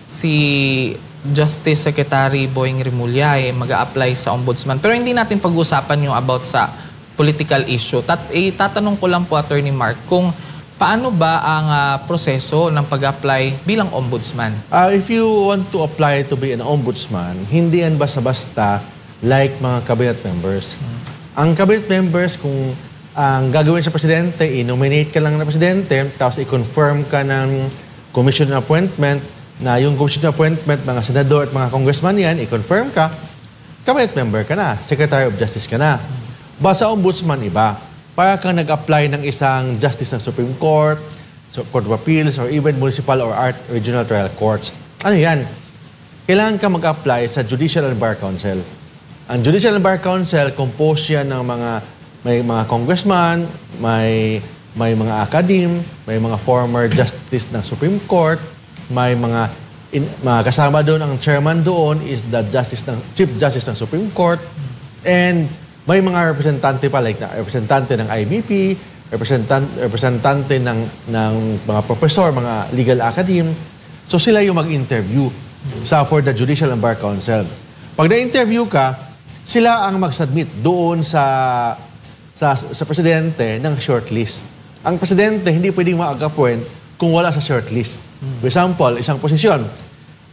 si Justice Secretary Boying Remulla mag-a-apply sa ombudsman. Pero hindi natin pag-usapan yung about sa political issue. Tatanong ko lang po, Attorney Mark, kung paano ba ang proseso ng pag-apply bilang ombudsman? If you want to apply to be an ombudsman, hindi yan basta-basta like mga cabinet members. Ang cabinet members, kung ang gagawin sa presidente, i-nominate ka lang ng presidente, tapos i-confirm ka ng commission appointment, na yung commission appointment, mga senador at mga congressman yan, i-confirm ka, cabinet member ka na, Secretary of Justice ka na. Basta ombudsman, iba. Para kang nag-apply ng isang justice ng Supreme Court, Court of Appeals, or even municipal or regional trial courts. Ano yan? Kailangan ka mag-apply sa Judicial and Bar Council. Ang Judicial and Bar Council, composed yan ng may mga congressman, may mga academe, may mga former justice ng Supreme Court, may mga kasama doon, ang chairman doon is the Chief Justice ng Supreme Court, and may mga representante pa, like representante ng IBP, representante ng mga professor, mga legal academe. So sila yung mag-interview for the Judicial and Bar Council. Pag na-interview ka, sila ang mag-submit doon sa presidente ng shortlist. Ang presidente hindi pwedeng mag-appoint kung wala sa shortlist. For example, isang posisyon.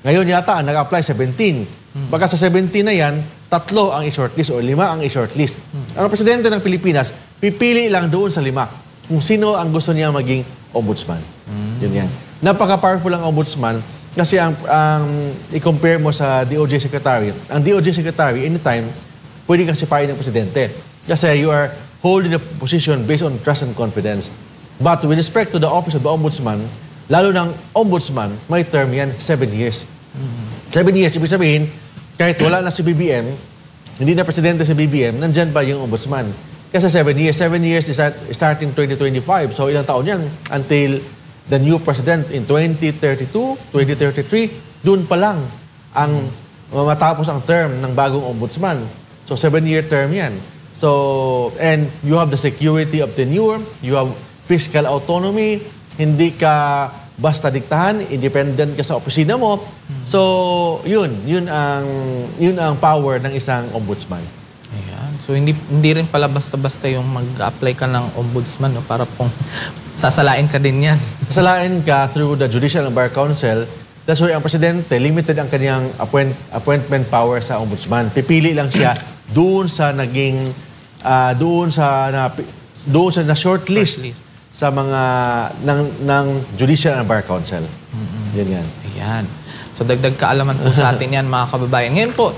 Ngayon yata, nag-apply 17. Baka sa 17 na yan, 3 ang i-shortlist o 5 ang i-shortlist. Ang presidente ng Pilipinas, pipili lang doon sa 5 kung sino ang gusto niya maging ombudsman. Yun yan. Napaka-powerful ang ombudsman kasi ang i-compare mo sa DOJ Secretary. Ang DOJ Secretary, anytime, pwede kang sipain ng presidente. Kasi you are holding a position based on trust and confidence. But with respect to the office of the ombudsman, lalo ng ombudsman, may term yan, 7 years. 7 years, ibig sabihin, kahit wala na si BBM, hindi na presidente si BBM, nandyan pa yung ombudsman. Kasi 7 years. 7 years is starting 2025. So ilang taon yan? Until the new president in 2032, 2033, doon pa lang ang matapos ang term ng bagong ombudsman. So 7-year term yan. So, and you have the security of tenure, you have fiscal autonomy, hindi ka basta diktahan, independent ka sa opisina mo. So, yun ang power ng isang ombudsman. Ayan. So, hindi rin pala basta-basta yung mag-apply ka ng ombudsman, no? Para pong sasalain ka din yan. Sasalain ka through the Judicial and Bar Council. That's why ang presidente, limited ang kanyang appointment power sa ombudsman. Pipili lang siya doon sa na shortlist sa mga ng Judicial and Bar Council. Yan. Ayan. So dagdag kaalaman po sa atin yan, mga kababayan. Ngayon po,